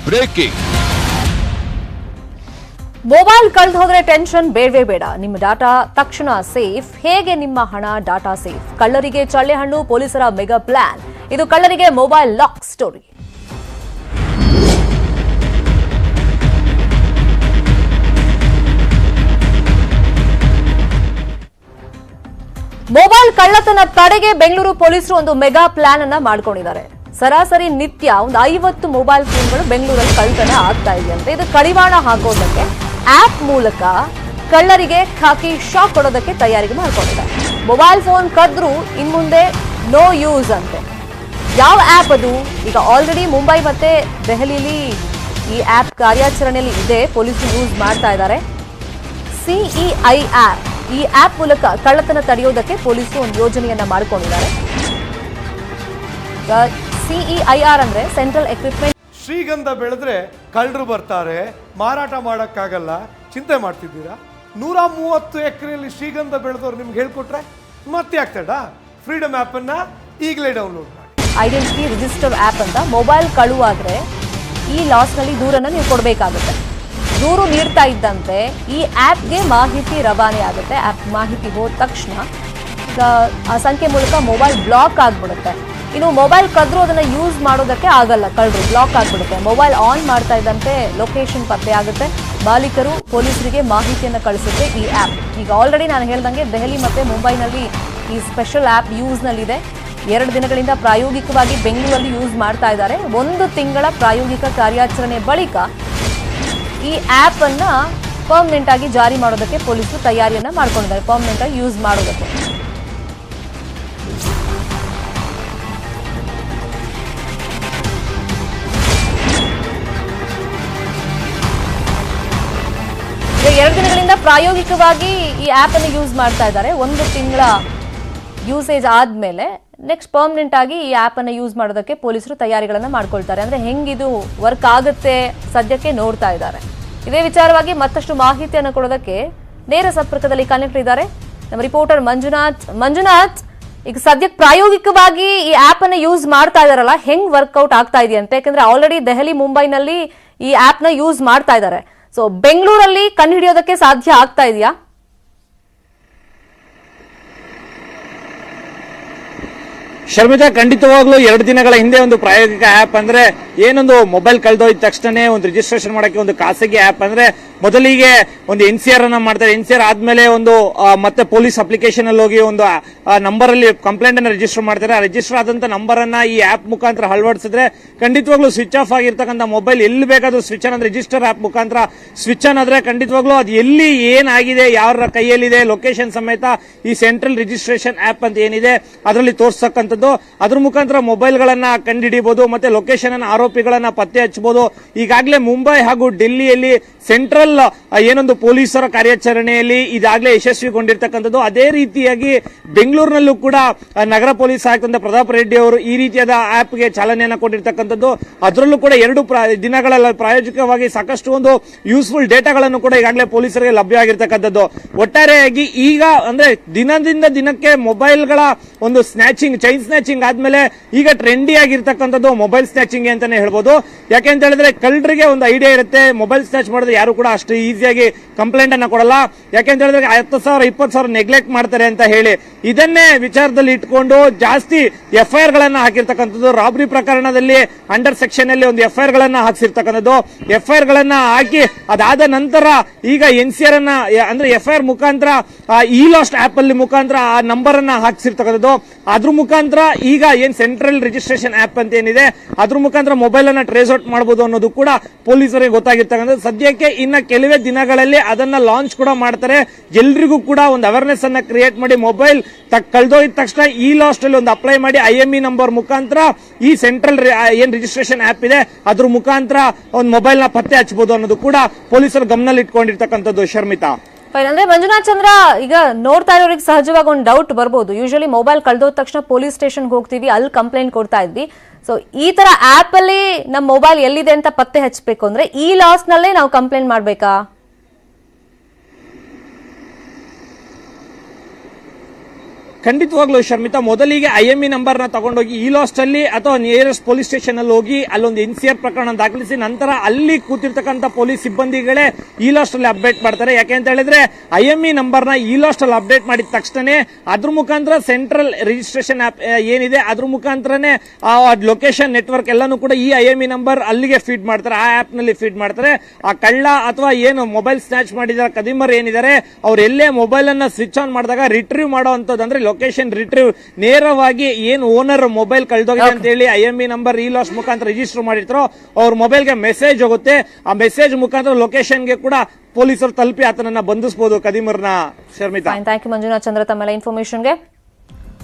Breaking. Mobile ಕಳೆದು ಹೋದ್ರೆ tension ಬೇಡವೇ ಬೇಡ. ನಿಮ್ಮ ಡಾಟಾ ತಕ್ಷಣ ಸೇಫ್. ಹೇಗೆ ನಿಮ್ಮ ಹಣ ಡಾಟಾ ಸೇಫ್? ಕಳ್ಳರಿಗೆ ಚಳ್ಳೆಹಣ್ಣು, ಪೊಲೀಸರ ಮೆಗಾ ಪ್ಲಾನ್. ಇದು ಕಳ್ಳರಿಗೆ ಮೊಬೈಲ್ ಲಾಕ್ ಸ್ಟೋರಿ. ಮೊಬೈಲ್ ಕಳ್ಳತನ ತಡೆಗೆ ಬೆಂಗಳೂರು ಪೊಲೀಸರು ಒಂದು ಮೆಗಾ ಪ್ಲಾನ್ ಅನ್ನ ಮಾಡ್ಕೊಂಡಿದ್ದಾರೆ. ಸರಾಸರಿ ನಿತ್ಯ ಒಂದು 50 ಮೊಬೈಲ್ ಫೋನ್ಗಳು ಬೆಂಗಳೂರಲ್ಲಿ ಕಳ್ಳತನ ಆಗ್ತಾ ಇದೆಯಂತೆ. ಇದು ಕಡಿವಾಣ ಹಾಕೋದಕ್ಕೆ ಆಪ್ ಮೂಲಕ ಕಳ್ಳರಿಗೆ ಖಾಕಿ ಶಾಕ್ ಕೊಡೋದಕ್ಕೆ ತಯಾರಿ ಮಾಡಿಕೊಂಡಿದ್ದಾರೆ. ಮೊಬೈಲ್ ಫೋನ್ ಕದ್ರೂ ಇನ್ಮುಂದೆ ನೋ ಯೂಸ್ ಅಂತೆ. ಯಾವ ಆಪ್ ಅದು? ಈಗ ಆಲ್ರೆಡಿ ಮುಂಬೈ ಮತ್ತೆ ದೆಹಲಿಯಲ್ಲಿ ಈ ಆಪ್ ಕಾರ್ಯಾಚರಣೆಯಲ್ಲಿ ಇದೆ. ಪೊಲೀಸರು ಯೂಸ್ ಮಾಡ್ತಾ ಇದ್ದಾರೆ. CEI app. ಈ ಆಪ್ ಮೂಲಕ ಕಳ್ಳತನ ತಡೆಯೋದಕ್ಕೆ ಪೊಲೀಸರು ಒಂದು ಯೋಜನೆಯನ್ನ ಮಾಡಿಕೊಂಡಿದ್ದಾರೆ. CEIR ಅಂದ್ರೆ ಸೆಂಟ್ರಲ್ ಎಕ್ವಿಪ್ಮೆಂಟ್. ಶ್ರೀಗಂಧ ಬೆಳೆದ್ರೆ ಕಳ್ಳರು ಬರ್ತಾರೆ, ಮಾರಾಟ ಮಾಡೋಕ್ಕಾಗಲ್ಲ, ಚಿಂತೆ ಮಾಡ್ತಿದ್ದೀರಾ? 130 ಎಕರೆಯಲ್ಲಿ ಶ್ರೀಗಂಧ ಬೆಳೆದವ್ರು ನಿಮ್ಗೆ ಹೇಳ್ಕೊಟ್ರೆ ಮತ್ತೆ ಆಗ್ತಡ? ಫ್ರೀಡಮ್ ಆಪ್ ಅನ್ನ ಈಗಲೇ ಡೌನ್ಲೋಡ್ ಮಾಡಿ. ಐಡೆಂಟಿಟಿ ರಿಜಿಸ್ಟರ್ ಆಪ್ ಅಂತ. ಮೊಬೈಲ್ ಕಳುವಾದ್ರೆ ಈ ಲಾಸ್ ನಲ್ಲಿ ದೂರನ್ನ ನೀವು ಕೊಡಬೇಕಾಗುತ್ತೆ. ದೂರು ನೀಡ್ತಾ ಇದ್ದಂತೆ ಈ ಆಪ್ಗೆ ಮಾಹಿತಿ ರವಾನೆ ಆಗುತ್ತೆ. ಆಪ್ ಮಾಹಿತಿ ಹೋದ ತಕ್ಷಣ ಆ ಸಂಖ್ಯೆ ಮೂಲಕ ಮೊಬೈಲ್ ಬ್ಲಾಕ್ ಆಗ್ಬಿಡುತ್ತೆ. ಇನ್ನು ಮೊಬೈಲ್ ಕದ್ರೂ ಅದನ್ನ ಯೂಸ್ ಮಾಡೋದಕ್ಕೆ ಆಗಲ್ಲ, ಕಳ್ಳರು ಬ್ಲಾಕ್ ಆಗ್ಬಿಡುತ್ತೆ. ಮೊಬೈಲ್ ಆನ್ ಮಾಡ್ತಾ ಇದ್ದಂತೆ ಲೊಕೇಶನ್ ಪತ್ತೆ ಆಗುತ್ತೆ. ಮಾಲೀಕರು ಪೊಲೀಸರಿಗೆ ಮಾಹಿತಿಯನ್ನು ಕಳಿಸುತ್ತೆ ಈ ಆಪ್. ಈಗ ಆಲ್ರೆಡಿ ನಾನು ಹೇಳ್ದಂಗೆ ದೆಹಲಿ ಮತ್ತೆ ಮುಂಬೈನಲ್ಲಿ ಈ ಸ್ಪೆಷಲ್ ಆಪ್ ಯೂಸ್ ನಲ್ಲಿದೆ. 2 ದಿನಗಳಿಂದ ಪ್ರಾಯೋಗಿಕವಾಗಿ ಬೆಂಗಳೂರಲ್ಲಿ ಯೂಸ್ ಮಾಡ್ತಾ ಇದ್ದಾರೆ. 1 ತಿಂಗಳ ಪ್ರಾಯೋಗಿಕ ಕಾರ್ಯಾಚರಣೆ ಬಳಿಕ ಈ ಆಪ್ ಅನ್ನ ಪರ್ಮನೆಂಟ್ ಆಗಿ ಜಾರಿ ಮಾಡೋದಕ್ಕೆ ಪೊಲೀಸರು ತಯಾರಿಯನ್ನ ಮಾಡ್ಕೊಂಡಿದ್ದಾರೆ. ಪರ್ಮನೆಂಟ್ ಆಗಿ ಯೂಸ್ ಮಾಡೋದಕ್ಕೆ. ಈಗ 2 ದಿನಗಳಿಂದ ಪ್ರಾಯೋಗಿಕವಾಗಿ ಈ ಆಪ್ ಅನ್ನು ಯೂಸ್ ಮಾಡ್ತಾ ಇದ್ದಾರೆ. 1 ತಿಂಗಳ ಯೂಸೇಜ್ ಆದ್ಮೇಲೆ ನೆಕ್ಸ್ಟ್ ಪರ್ಮನೆಂಟ್ ಆಗಿ ಈ ಆಪ್ ಅನ್ನು ಯೂಸ್ ಮಾಡೋದಕ್ಕೆ ಪೊಲೀಸರು ತಯಾರಿಗಳನ್ನ ಮಾಡ್ಕೊಳ್ತಾರೆ. ಅಂದ್ರೆ ಹೆಂಗಿದು ವರ್ಕ್ ಆಗುತ್ತೆ ಸದ್ಯಕ್ಕೆ ನೋಡ್ತಾ ಇದ್ದಾರೆ. ಇದೇ ವಿಚಾರವಾಗಿ ಮತ್ತಷ್ಟು ಮಾಹಿತಿಯನ್ನು ಕೊಡೋದಕ್ಕೆ ನೇರ ಸಂಪರ್ಕದಲ್ಲಿ ಕನೆಕ್ಟ್ ಇದ್ದಾರೆ ನಮ್ಮ ರಿಪೋರ್ಟರ್ ಮಂಜುನಾಥ್. ಈಗ ಸದ್ಯಕ್ಕೆ ಪ್ರಾಯೋಗಿಕವಾಗಿ ಈ ಆಪ್ ಅನ್ನ ಯೂಸ್ ಮಾಡ್ತಾ ಇದಾರಲ್ಲ, ಹೆಂಗ್ ವರ್ಕೌಟ್ ಆಗ್ತಾ ಇದೆಯಂತೆ? ಯಾಕಂದ್ರೆ ಆಲ್ರೆಡಿ ದೆಹಲಿ ಮುಂಬೈನಲ್ಲಿ ಈ ಆಪ್ ನ ಯೂಸ್ ಮಾಡ್ತಾ ಇದ್ದಾರೆ. ಸೊ ಬೆಂಗಳೂರಲ್ಲಿ ಕಂಡುಹಿಡಿಯೋದಕ್ಕೆ ಸಾಧ್ಯ ಆಗ್ತಾ ಇದೆಯಾ? ಶರ್ಮಿತಾ, ಖಂಡಿತವಾಗ್ಲೂ 2 ದಿನಗಳ ಹಿಂದೆ ಒಂದು ಪ್ರಾಯೋಗಿಕ ಆಪ್ ಅಂದ್ರೆ ಏನೊಂದು ಮೊಬೈಲ್ ಕಳೆದೋಯ್ದ ತಕ್ಷಣ ಒಂದು ರಿಜಿಸ್ಟ್ರೇಷನ್ ಮಾಡಕ್ಕೆ ಒಂದು ಖಾಸಗಿ ಆಪ್ ಅಂದ್ರೆ ಮೊದಲಿಗೆ ಒಂದು NCR ಅನ್ನ ಮಾಡ್ತಾರೆ. NCR ಆದ್ಮೇಲೆ ಒಂದು ಮತ್ತೆ ಪೊಲೀಸ್ ಅಪ್ಲಿಕೇಶನ್ ಅಲ್ಲಿ ಹೋಗಿ ಒಂದು ನಂಬರ್ ಅಲ್ಲಿ ಕಂಪ್ಲೇಂಟ್ ಅನ್ನ ರಿಜಿಸ್ಟರ್ ಮಾಡ್ತಾರೆ. ಆ ರಿಜಿಸ್ಟರ್ ಆದಂತ ನಂಬರ್ ಅನ್ನ ಈ ಆಪ್ ಮುಖಾಂತರ ಅಳವಡಿಸಿದ್ರೆ ಖಂಡಿತವಾಗ್ಲೂ ಸ್ವಿಚ್ ಆಫ್ ಆಗಿರ್ತಕ್ಕಂಥ ಮೊಬೈಲ್ ಎಲ್ಲಿ ಬೇಕಾದ್ರೂ ಸ್ವಿಚ್ ಆನ್ ಅಂದ್ರೆ ರಿಜಿಸ್ಟರ್ ಆಪ್ ಮುಖಾಂತರ ಸ್ವಿಚ್ ಆನ್ ಆದ್ರೆ ಖಂಡಿತವಾಗ್ಲೂ ಅದು ಎಲ್ಲಿ ಏನಾಗಿದೆ, ಯಾರ ಕೈಯಲ್ಲಿದೆ, ಲೊಕೇಶನ್ ಸಮೇತ ಈ ಸೆಂಟ್ರಲ್ ರಿಜಿಸ್ಟ್ರೇಷನ್ ಆಪ್ ಅಂತ ಏನಿದೆ ಅದರಲ್ಲಿ ತೋರಿಸ್ತಕ್ಕಂಥದ್ದು. ಅದ್ರ ಮುಖಾಂತರ ಮೊಬೈಲ್ ಗಳನ್ನ ಕಂಡುಹಿಡಿಯಬಹುದು, ಮತ್ತೆ ಲೊಕೇಶನ್ ಅನ್ನ ಆರೋಪಿಗಳನ್ನ ಪತ್ತೆ ಹಚ್ಚಬಹುದು. ಈಗಾಗಲೇ ಮುಂಬೈ ಹಾಗೂ ಡೆಲ್ಲಿಯಲ್ಲಿ ಸೆಂಟ್ರಲ್ ಏನೊಂದು ಪೊಲೀಸರ ಕಾರ್ಯಾಚರಣೆಯಲ್ಲಿ ಇದಾಗಲೇ ಯಶಸ್ವಿಗೊಂಡಿರ್ತಕ್ಕಂಥದ್ದು. ಅದೇ ರೀತಿಯಾಗಿ ಬೆಂಗಳೂರಿನಲ್ಲೂ ಕೂಡ ನಗರ ಪೊಲೀಸ್ ಆಯುಕ್ತ ಪ್ರತಾಪ್ ರೆಡ್ಡಿ ಅವರು ಈ ರೀತಿಯಾದ ಆಪ್ಗೆ ಚಾಲನೆಯನ್ನು ಕೊಟ್ಟಿರ್ತಕ್ಕಂಥದ್ದು. ಅದರಲ್ಲೂ ಕೂಡ 2 ದಿನಗಳಲ್ಲಿ ಪ್ರಾಯೋಗಿಕವಾಗಿ ಸಾಕಷ್ಟು ಒಂದು ಯೂಸ್ಫುಲ್ ಡೇಟಾಗಳನ್ನು ಕೂಡ ಈಗಾಗಲೇ ಪೊಲೀಸರಿಗೆ ಲಭ್ಯ ಆಗಿರ್ತಕ್ಕಂಥದ್ದು. ಒಟ್ಟಾರೆಯಾಗಿ ಈಗ ಅಂದ್ರೆ ದಿನದಿಂದ ದಿನಕ್ಕೆ ಮೊಬೈಲ್ಗಳ ಒಂದು ಚೈನ್ ಸ್ನ್ಯಾಚಿಂಗ್ ಆದ್ಮೇಲೆ ಈಗ ಟ್ರೆಂಡಿ ಆಗಿರ್ತಕ್ಕಂಥದ್ದು ಮೊಬೈಲ್ ಸ್ನ್ಯಾಚಿಂಗ್ ಅಂತಾನೆ ಹೇಳ್ಬೋದು. ಯಾಕೆಂತ ಹೇಳಿದ್ರೆ ಕಳ್ಳರಿಗೆ ಒಂದು ಐಡಿಯಾ ಇರುತ್ತೆ, ಮೊಬೈಲ್ ಸ್ನ್ಯಾಚ್ ಮಾಡಿದ್ರೆ ಯಾರು ಕೂಡ ಅಷ್ಟು ಈಸಿಯಾಗಿ ಕಂಪ್ಲೇಂಟ್ ಅನ್ನ ಕೊಡಲ್ಲ. ಯಾಕೆಂತ ಹೇಳಿದ್ರೆ 10,000 20,000 ನೆಗ್ಲೆಕ್ಟ್ ಮಾಡ್ತಾರೆ ಅಂತ ಹೇಳಿ ಇದನ್ನೇ ವಿಚಾರದಲ್ಲಿ ಇಟ್ಕೊಂಡು ಜಾಸ್ತಿ FIR ಗಳನ್ನ ಹಾಕಿರ್ತಕ್ಕಂಥದ್ದು. ರಾಬರಿ ಪ್ರಕರಣದಲ್ಲಿ ಅಂಡರ್ ಸೆಕ್ಷನ್ ಅಲ್ಲಿ ಒಂದು FIR ಗಳನ್ನ ಹಾಕಿರ್ತಕ್ಕಂಥದ್ದು. FIR ಗಳನ್ನ ಹಾಕಿ ಅದಾದ ನಂತರ ಈಗ NCR ಅನ್ನ ಅಂದ್ರೆ FIR ಮುಖಾಂತರ ಈ ಲಾಸ್ಟ್ ಆಪ್ ಅಲ್ಲಿ ಮುಖಾಂತರ ಆ ನಂಬರ್ ಅನ್ನ ಹಾಕಿಸಿರ್ತಕ್ಕಂಥದ್ದು. ಅದ್ರ ಮುಖಾಂತರ ಈಗ ಏನ್ ಸೆಂಟ್ರಲ್ ರಿಜಿಸ್ಟ್ರೇಷನ್ ಆಪ್ ಅಂತ ಏನಿದೆ ಅದ್ರ ಮುಖಾಂತರ ಮೊಬೈಲ್ ಅನ್ನ ಟ್ರೇಸ್ ಔಟ್ ಮಾಡಬಹುದು ಅನ್ನೋದು ಕೂಡ ಪೊಲೀಸರಿಗೆ ಗೊತ್ತಾಗಿರ್ತಕ್ಕಂಥದ್ದು. ಸದ್ಯಕ್ಕೆ ಇನ್ನ ಕೆಲವೇ ದಿನಗಳಲ್ಲಿ ಅದನ್ನ ಲಾಂಚ್ ಕೂಡ ಮಾಡ್ತಾರೆ. ಎಲ್ರಿಗೂ ಕೂಡ ಒಂದು ಅವೇರ್ನೆಸ್ ಅನ್ನ ಕ್ರಿಯೇಟ್ ಮಾಡಿ ಮೊಬೈಲ್ ಕಳೆದೋಯ್ದ ತಕ್ಷಣ ಈ ಲಾಸ್ಟ್ ಅಲ್ಲಿ ಒಂದು ಅಪ್ಲೈ ಮಾಡಿ IME ನಂಬರ್ ಮುಖಾಂತರ ಈ ಸೆಂಟ್ರಲ್ ಏನ್ ರಿಜಿಸ್ಟ್ರೇಷನ್ ಆಪ್ ಇದೆ ಅದ್ರ ಮುಖಾಂತರ ಒಂದು ಮೊಬೈಲ್ ನ ಪತ್ತೆ ಹಚ್ಚಬಹುದು ಅನ್ನೋದು ಕೂಡ ಪೊಲೀಸರು ಗಮನದಲ್ಲಿ ಇಟ್ಕೊಂಡಿರ್ತಕ್ಕಂಥದ್ದು. ಶರ್ಮಿತಾ, ಅಂದ್ರೆ ಮಂಜುನಾಥ್ ಚಂದ್ರ, ಈಗ ನೋಡ್ತಾ ಇರೋರಿಗೆ ಸಹಜವಾಗಿ ಒಂದು ಡೌಟ್ ಬರ್ಬೋದು. ಯೂಶಲಿ ಮೊಬೈಲ್ ಕಳೆದೋದ ತಕ್ಷಣ ಪೊಲೀಸ್ ಸ್ಟೇಷನ್ಗೆ ಹೋಗ್ತೀವಿ, ಅಲ್ಲಿ ಕಂಪ್ಲೇಂಟ್ ಕೊಡ್ತಾ ಇದ್ವಿ. ಸೊ ಈ ತರ ಆಪ್ ಅಲ್ಲಿ ನಮ್ಮ ಮೊಬೈಲ್ ಎಲ್ಲಿದೆ ಅಂತ ಪತ್ತೆ ಹಚ್ಚಬೇಕು ಅಂದ್ರೆ ಈ ಲಾಸ್ ನಲ್ಲೇ ನಾವು ಕಂಪ್ಲೇಂಟ್ ಮಾಡ್ಬೇಕಾ? ಖಂಡಿತವಾಗ್ಲೂ ಶರ್ಮಿತಾ, ಮೊದಲಿಗೆ IME ನಂಬರ್ ನ ತಗೊಂಡೋಗಿ ಈ ಲಾಸ್ಟ್ ಅಲ್ಲಿ ಅಥವಾ ನಿಯರೆಸ್ಟ್ ಪೊಲೀಸ್ ಸ್ಟೇಷನ್ ಅಲ್ಲಿ ಹೋಗಿ ಅಲ್ಲೊಂದು NCR ಪ್ರಕರಣ ದಾಖಲಿಸಿ ನಂತರ ಅಲ್ಲಿ ಕೂತಿರ್ತಕ್ಕಂಥ ಪೊಲೀಸ್ ಸಿಬ್ಬಂದಿಗಳೇ ಈ ಲಾಸ್ಟ್ ಅಲ್ಲಿ ಅಪ್ಡೇಟ್ ಮಾಡ್ತಾರೆ. ಯಾಕೆ ಅಂತ ಹೇಳಿದ್ರೆ IME ನಂಬರ್ ನ ಈ ಲಾಸ್ಟ್ ಅಲ್ಲಿ ಅಪ್ಡೇಟ್ ಮಾಡಿದ ತಕ್ಷಣ ಅದ್ರ ಮುಖಾಂತರ ಸೆಂಟ್ರಲ್ ರಿಜಿಸ್ಟ್ರೇಷನ್ ಆಪ್ ಏನಿದೆ ಅದ್ರ ಮುಖಾಂತರನೇ ಆ ಲೊಕೇಶನ್ ನೆಟ್ವರ್ಕ್ ಎಲ್ಲಾನು ಕೂಡ ಈ IME ನಂಬರ್ ಅಲ್ಲಿಗೆ ಫೀಡ್ ಮಾಡ್ತಾರೆ, ಆ ಆಪ್ ನಲ್ಲಿ ಫೀಡ್ ಮಾಡ್ತಾರೆ. ಆ ಕಳ್ಳ ಅಥವಾ ಏನು ಮೊಬೈಲ್ ಸ್ನ್ಯಾಚ್ ಮಾಡಿದಾರೆ ಕದಿಮರ್ ಏನಿದ್ದಾರೆ ಅವ್ರು ಎಲ್ಲೇ ಮೊಬೈಲ್ ಅನ್ನ ಸ್ವಿಚ್ ಆನ್ ಮಾಡಿದಾಗ ರಿಟ್ರೀವ್ ಮಾಡೋ ಅಂತಂದ್ರೆ ಲೊಕೇಶನ್ ರಿಟ್ರೀವ್ ನೇರವಾಗಿ ಏನು ಓನರ್ ಮೊಬೈಲ್ ಕಳೆದೋಗಿದೆ ಅಂತ ಹೇಳಿ IME ನಂಬರ್ ಈ ಲಾಸ್ಟ್ ಮುಖಾಂತರ ರಿಜಿಸ್ಟರ್ ಮಾಡಿರ್ತಾರೋ ಅವ್ರ ಮೊಬೈಲ್ಗೆ ಮೆಸೇಜ್ ಹೋಗುತ್ತೆ. ಆ ಮೆಸೇಜ್ ಮುಖಾಂತರ ಲೊಕೇಶನ್ಗೆ ಕೂಡ ಪೊಲೀಸರು ತಲುಪಿ ಆತನನ್ನ ಬಂಧಿಸಬಹುದು ಕದಿಮರ್ನ. ಶರ್ಮಿತಾ, ಥ್ಯಾಂಕ್ ಯು ಮಂಜುನಾಥ್ ಚಂದ್ರ ತಮ್ಮೆಲ್ಲ ಇನ್ಫಾರ್ಮೇಶನ್ಗೆ.